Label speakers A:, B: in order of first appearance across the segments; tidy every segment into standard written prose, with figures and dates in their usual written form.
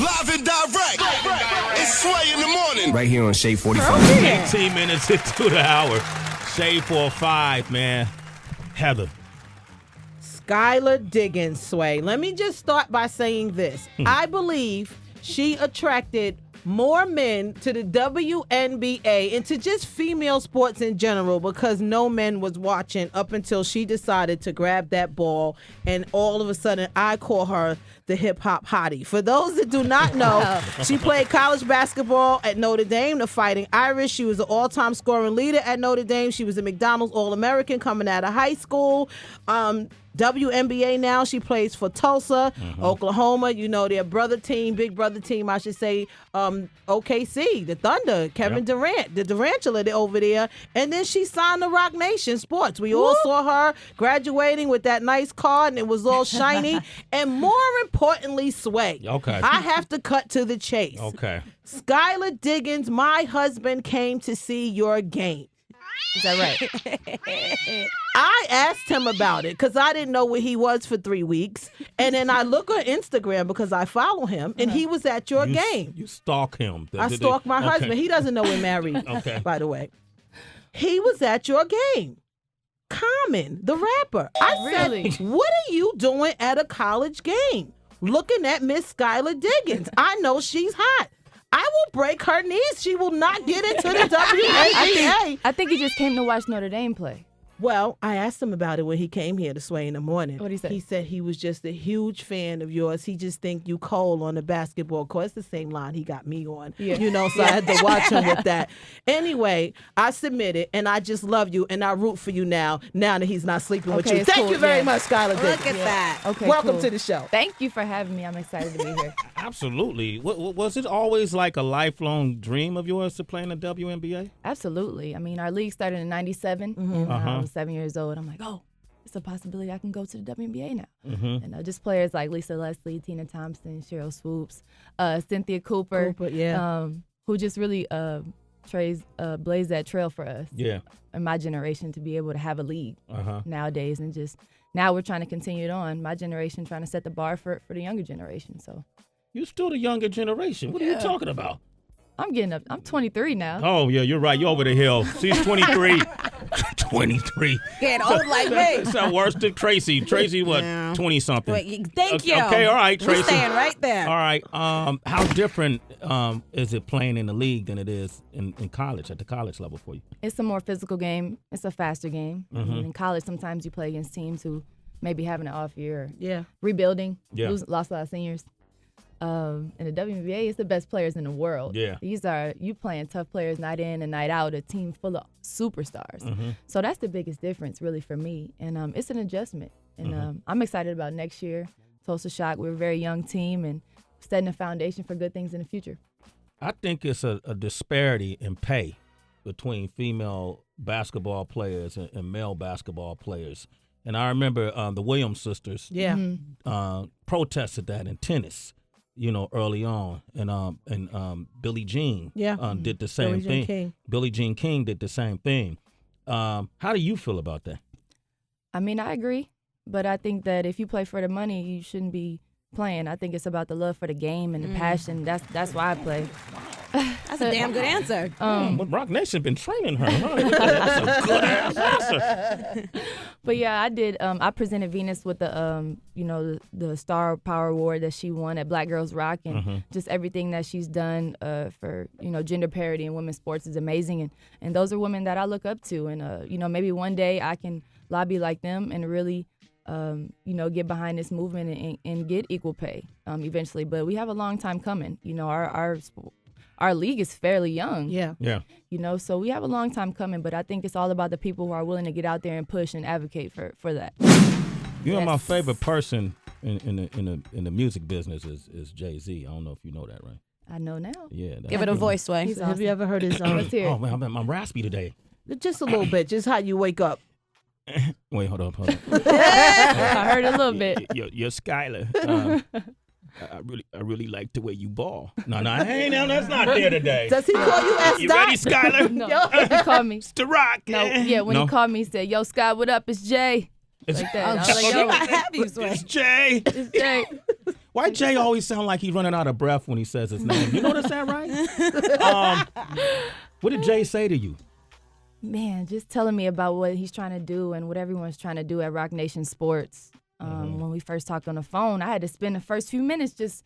A: Live and direct. It's Sway in the morning.
B: Right here on Shade 45.
C: 18 minutes into the hour. Shade 45, man. Heather.
D: Skylar Diggins, Sway. Let me just start by saying this. I believe she attracted more men to the WNBA and to just female sports in general because no men was watching up until she decided to grab that ball, and all of a sudden I call her the hip-hop hottie. For those that do not know, she played college basketball at Notre Dame, the Fighting Irish. She was an all-time scoring leader at Notre Dame. She was a McDonald's All-American coming out of high school. WNBA now, she plays for Tulsa, Oklahoma. You know, their brother team, big brother team, I should say, OKC, the Thunder, Kevin Durant, the Durantula over there. And then she signed to Rock Nation Sports. We all saw her graduating with that nice card, and it was all shiny. And more importantly, Sway.
C: Okay.
D: I have to cut to the chase.
C: Okay.
D: Skylar Diggins, my husband came to see your game. Is that right? I asked him about it because I didn't know where he was for 3 weeks. And then I look on Instagram because I follow him, and he was at your game.
C: You stalk him.
D: I stalk my husband. He doesn't know we're married, by the way. He was at your game. Common, the rapper. I said, what are you doing at a college game? Looking at Miss Skylar Diggins. I know she's hot. I will break her knees. She will not get into the WNBA.
E: I think he just came to watch Notre Dame play.
D: Well, I asked him about it when he came here to Sway in the morning.
E: What'd he say?
D: He said he was just a huge fan of yours. He just think you cold on the basketball court. It's the same line he got me on. Yeah. You know, so I had to watch him with that. Anyway, I submitted, and I just love you, and I root for you now that he's not sleeping with you. Thank you very much, Skylar Diggins.
F: Look at that.
E: Okay,
D: Welcome
E: cool.
D: to the show.
E: Thank you for having me. I'm excited to be here.
C: Absolutely. Was it always like a lifelong dream of yours to play in the WNBA?
E: Absolutely. I mean, our league started in 97, and I was 7 years old. I'm like, oh, it's a possibility I can go to the WNBA now. And just players like Lisa Leslie, Tina Thompson, Cheryl Swoops, Cynthia Cooper, who just really blazed that trail for us. Yeah. In my generation, to be able to have a league nowadays, and just now we're trying to continue it on. My generation trying to set the bar for the younger generation. So
C: you're still the younger generation. What are you talking about?
E: I'm getting up. I'm 23 now.
C: Oh, yeah, you're right. You're over the hill. She's 23. 23.
F: Getting old like me.
C: It's worse than Tracy. Tracy, what, 20-something?
F: Thank you.
C: Okay, all right, Tracy.
F: We're staying right there.
C: All right. How different is it playing in the league than it is in college, at the college level for you?
E: It's a more physical game. It's a faster game. In college, sometimes you play against teams who maybe having an off year or rebuilding, lost a lot of seniors. In the WNBA, it's the best players in the world. Yeah. You playing tough players night in and night out, a team full of superstars. So that's the biggest difference really for me. And it's an adjustment. And I'm excited about next year. Tulsa Shock, we're a very young team and setting a foundation for good things in the future.
C: I think it's a disparity in pay between female basketball players and male basketball players. And I remember the Williams sisters protested that in tennis. You know, early on, and Billie Jean did the same thing. Billie Jean King did the same thing. How do you feel about that?
E: I mean, I agree, but I think that if you play for the money, you shouldn't be playing. I think it's about the love for the game and the passion. That's why I play.
F: That's a damn good answer.
C: But Rock Nation been training her. Huh? That's a good answer.
E: But yeah, I did. I presented Venus with the the Star Power Award that she won at Black Girls Rock, and just everything that she's done for gender parity in women's sports is amazing. And those are women that I look up to, and maybe one day I can lobby like them and really get behind this movement and get equal pay eventually. But we have a long time coming. Our league is fairly young. Yeah. So we have a long time coming, but I think it's all about the people who are willing to get out there and push and advocate for that.
C: You know, my favorite person in the music business is Jay-Z. I don't know if you know that, right?
E: I know now.
C: Yeah.
F: Give it a voice, Sway.
D: Awesome. Have you ever heard his song?
E: Let's hear it.
C: Oh, man, I'm raspy today.
D: Just a little bit. Just how you wake up.
C: Wait, hold on.
E: I heard a little bit.
C: You're Skylar. I really like the way you ball. No, that's not there today.
D: Does he call you S.
C: You ready, Skylar?
E: No, he called me.
C: It's the Rock.
E: No, when he called me, he said, "Yo, Sky, what up? It's Jay." Like that. I was like,
F: I have you, Sway.
C: It's Jay.
E: It's Jay.
C: Why Jay always sound like he's running out of breath when he says his name? You notice that, right? What did Jay say to you?
E: Man, just telling me about what he's trying to do and what everyone's trying to do at Rock Nation Sports. When we first talked on the phone, I had to spend the first few minutes just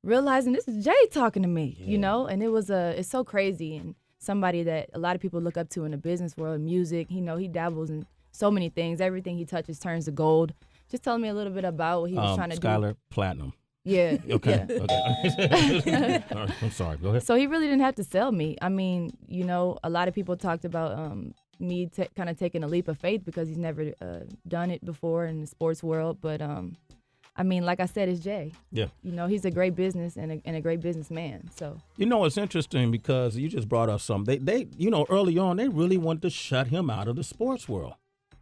E: realizing this is Jay talking to me, you know? And it's so crazy. And somebody that a lot of people look up to in the business world, music, he dabbles in so many things. Everything he touches turns to gold. Just telling me a little bit about what he was trying to do.
C: Skylar Platinum.
E: Yeah.
C: Okay.
E: Yeah.
C: Okay. All right, I'm sorry. Go ahead.
E: So he really didn't have to sell me. I mean, a lot of people talked about me kind of taking a leap of faith because he's never done it before in the sports world. But I mean, like I said, it's Jay.
C: Yeah.
E: He's a great business and a great businessman. So. It's
C: interesting because you just brought up something. They early on they really wanted to shut him out of the sports world.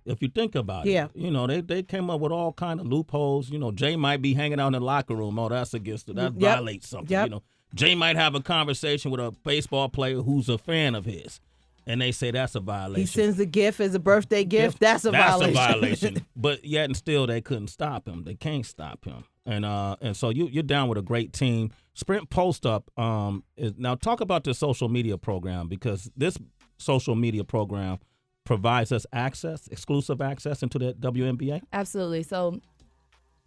C: If you think about it, they came up with all kind of loopholes. Jay might be hanging out in the locker room. Oh, that's against it. That violates something.
D: Yep.
C: Jay might have a conversation with a baseball player who's a fan of his, and they say that's a violation.
D: He sends a gift as a birthday gift. That's a violation.
C: That's a violation. But yet and still, they couldn't stop him. They can't stop him. And so you're down with a great team. Sprint Post Up. Now talk about the social media program, because this social media program provides us exclusive access into the WNBA?
E: Absolutely. So,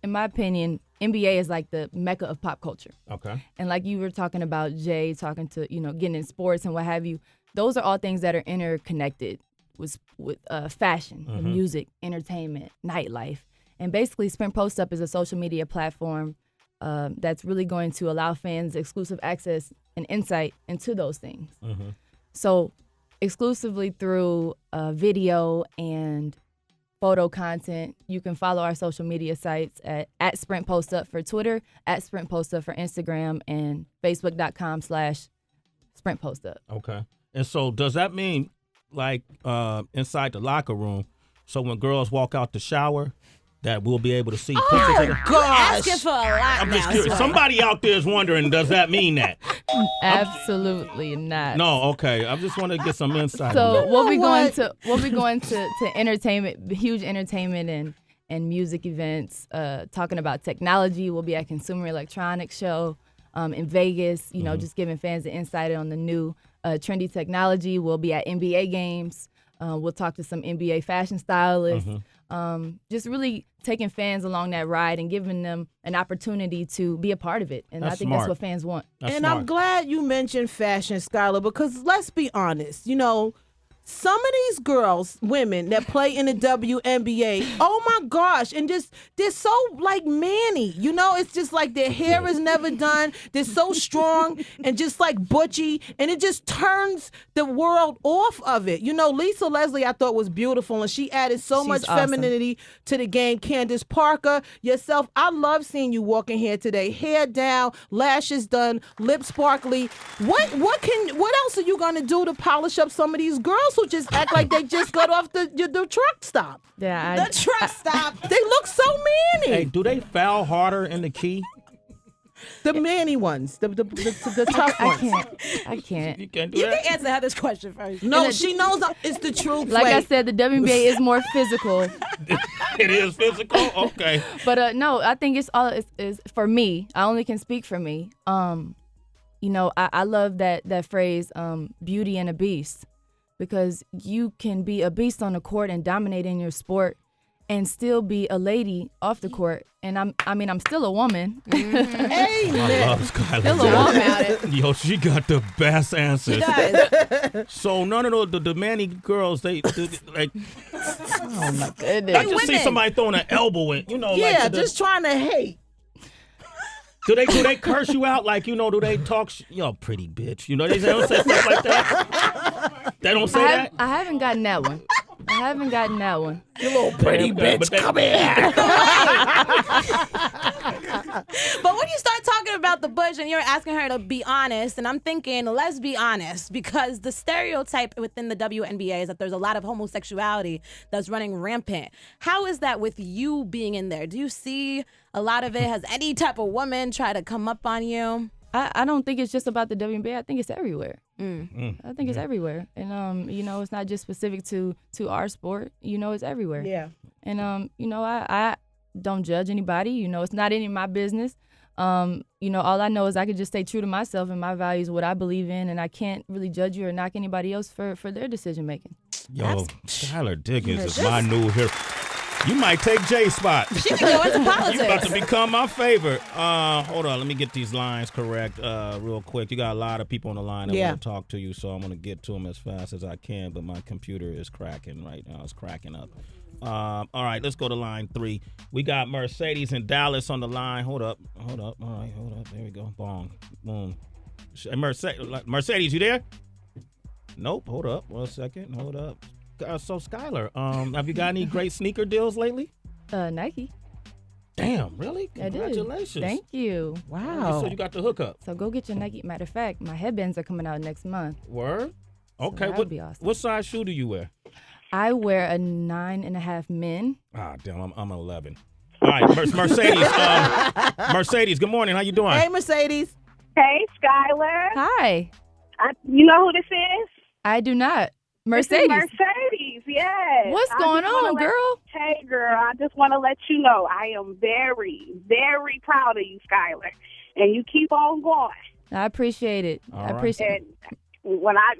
E: in my opinion, NBA is like the mecca of pop culture.
C: Okay.
E: And like you were talking about Jay, talking to, getting in sports and what have you, those are all things that are interconnected with fashion, music, entertainment, nightlife. And basically, Sprint Post Up is a social media platform that's really going to allow fans exclusive access and insight into those things. Mm-hmm. So, exclusively through video and photo content, you can follow our social media sites at Sprint Post Up for Twitter, at Sprint Post Up for Instagram, and Facebook.com/Sprint Post Up.
C: Okay. And so does that mean, like, inside the locker room, so when girls walk out the shower, that we'll be able to see pictures of
D: gosh.
F: Asking for a lot
C: I'm
F: now.
C: just curious.
F: Sway.
C: Somebody out there is wondering, does that mean that?
E: Absolutely not.
C: No, okay. I just want to get some insight.
E: So
C: on
E: we'll be going to entertainment, huge entertainment and music events, talking about technology. We'll be at Consumer Electronics Show in Vegas, just giving fans the insight on the new trendy technology. We'll be at NBA games. We'll talk to some NBA fashion stylists. Just really taking fans along that ride and giving them an opportunity to be a part of it. And I think that's what fans want.
D: And smart. I'm glad you mentioned fashion, Skylar, because let's be honest, some of these girls, women that play in the WNBA, oh my gosh, and just they're so like manny, it's just like their hair is never done. They're so strong and just like butchy, and it just turns the world off of it. Lisa Leslie I thought was beautiful, and she added so
E: She's
D: much
E: awesome.
D: femininity to the game. Candace Parker, yourself, I love seeing you walking here today. Hair down, lashes done, lips sparkly. What else are you gonna do to polish up some of these girls who just act like they just got off the truck stop?
E: Yeah,
F: The truck stop.
D: They look so manny.
C: Hey, do they foul harder in the key?
D: The manny ones, the tough ones.
E: I can't.
C: You can't do
F: You
C: that?
F: can answer Heather's question first.
D: No, she knows it's the truth.
E: Like I
D: Wait.
E: said, the WNBA is more physical.
C: It is physical? Okay.
E: But no, I think it's all is for me. I only can speak for me. I love that phrase, beauty and a beast, because you can be a beast on the court and dominate in your sport and still be a lady off the court. And I'm still a woman.
D: Hey,
C: I love Skylar.
E: Still a woman about it.
C: Yo, she got the best answers. So none of the manny girls, they like.
E: Oh my goodness.
C: I just see somebody throwing an elbow in,
D: yeah,
C: like
D: just trying to hate.
C: Do they curse you out? Like, do they talk, pretty bitch? They don't say stuff like that? They don't say that?
E: I haven't gotten that one.
D: You little pretty bitch, come here.
F: But when you start talking about the Bush and you're asking her to be honest, and I'm thinking, let's be honest, because the stereotype within the WNBA is that there's a lot of homosexuality that's running rampant. How is that with you being in there? Do you see a lot of it? Has any type of woman try to come up on you?
E: I don't think it's just about the WNBA. I think it's everywhere. I think it's everywhere. And, it's not just specific to our sport. It's everywhere.
D: Yeah.
E: And, I don't judge anybody. It's not any of my business. You know, all I know is I can just stay true to myself and my values, what I believe in, and I can't really judge you or knock anybody else for their decision making.
C: Yo, Skylar Diggins is my new hero. You might take Jay's spot.
F: She can go into politics.
C: You about to become my favorite. Hold on, let me get these lines correct real quick. You got a lot of people on the line that want to talk to you, so I'm going to get to them as fast as I can, but my computer is cracking right now. It's cracking up. All right, let's go to line 3. We got Mercedes in Dallas on the line. Hold up. All right, hold up. There we go. Bong. Boom. Mercedes, you there? Nope. Hold up. 1 second. Hold up. So, Skylar, have you got any great sneaker deals lately?
E: Nike.
C: Damn, really?
E: I did.
C: Congratulations.
E: Thank you.
D: Wow.
C: So you got the hookup.
E: So go get your Nike. Matter of fact, my headbands are coming out next month.
C: Word? Okay.
E: So that would be awesome.
C: What size shoe do you wear?
E: I wear a 9.5 men.
C: Ah, damn, I'm 11. All right, Mercedes. Mercedes, good morning. How you doing?
D: Hey, Mercedes.
G: Hey, Skylar.
E: Hi.
G: You know who this is?
E: I do not.
G: This
E: Mercedes.
G: is Mercedes, yes.
E: What's going on, girl?
G: Hey, girl, I just want to let you know I am very, very proud of you, Skylar. And you keep on going.
E: I appreciate it.
C: All
E: I
C: right.
E: appreciate it.
G: When I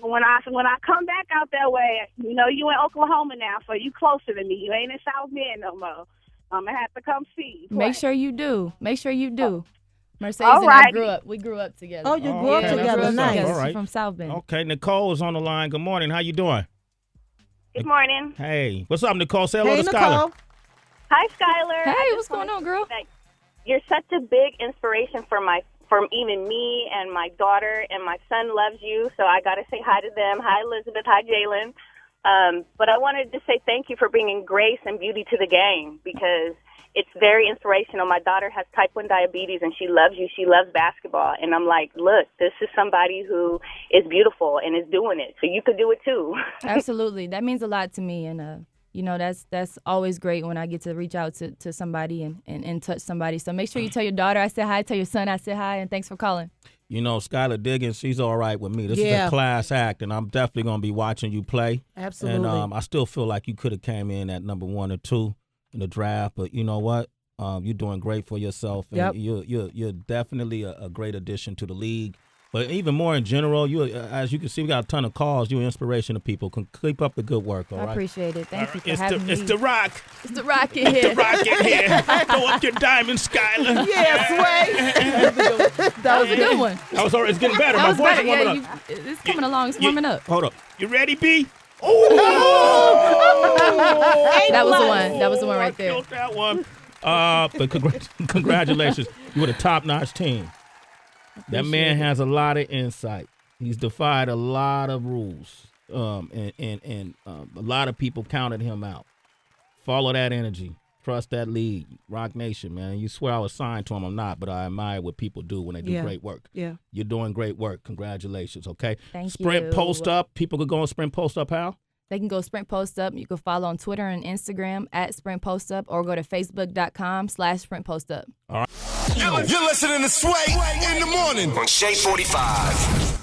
G: come back out that way, you know you in Oklahoma now, so you closer to me. You ain't in South Bend no more. I'm gonna have to come see you.
E: Make sure you do. Mercedes
G: All
E: and I
G: right.
E: we grew up together.
D: Oh, you grew up
C: okay,
D: together.
C: that's what's up.
D: Nice.
C: All right.
E: She's from South Bend.
C: Okay, Nicole is on the line. Good morning. How you doing?
G: Good morning.
C: Hey, what's up, Nicole? Say hello
D: Hey,
C: to Skylar.
D: Nicole.
G: Hi, Skylar.
E: Hey, what's going on, girl?
G: You're such a big inspiration for even me and my daughter, and my son loves you, so I got to say hi to them. Hi, Elizabeth. Hi, Jalen. But I wanted to say thank you for bringing grace and beauty to the game, because it's very inspirational. My daughter has type 1 diabetes, and she loves you. She loves basketball. And I'm like, look, this is somebody who is beautiful and is doing it, so you could do it too.
E: Absolutely. That means a lot to me, and you know, that's always great when I get to reach out to somebody and touch somebody. So make sure you tell your daughter I said hi, tell your son I said hi, and thanks for calling.
C: You know, Skylar Diggins, she's all right with me. This is
D: Yeah.
C: a class act, and I'm definitely going to be watching you play.
D: Absolutely.
C: And I still feel like you could have came in at number 1 or 2 in the draft, but you know what? You're doing great for yourself, and you're definitely a great addition to the league. But even more in general, you, as you can see, we got a ton of calls. You're an inspiration to people. Keep up the good work, all right?
E: I appreciate it. Thank you for
C: It's
E: having me.
C: It's the Rock.
E: It's the Rock in here.
C: The Rock in here. Throw up your diamond, Skylar.
D: Yeah, Sway.
E: That was a good one.
C: I was already, it's getting better.
E: That
C: My
E: was
C: voice
E: better.
C: is warming
E: Yeah,
C: up.
E: it's coming along. It's warming up.
C: Hold up. You ready, B?
E: That was the one. That was the one right there.
C: I killed that one. But congratulations. You were a top-notch team. That man has a lot of insight. He's defied a lot of rules, and a lot of people counted him out. Follow that energy. Trust that lead. Rock Nation, man. You swear I was signed to him. I'm not, but I admire what people do when they do great work.
D: Yeah.
C: You're doing great work. Congratulations, okay?
E: Thank
C: Sprint
E: you.
C: Post Up. People could go on Sprint Post Up, how?
E: They can go Sprint Post Up. You can follow on Twitter and Instagram at Sprint Post Up, or go to facebook.com/Sprint Post Up.
A: You're listening to Sway in the morning
B: On Shea 45.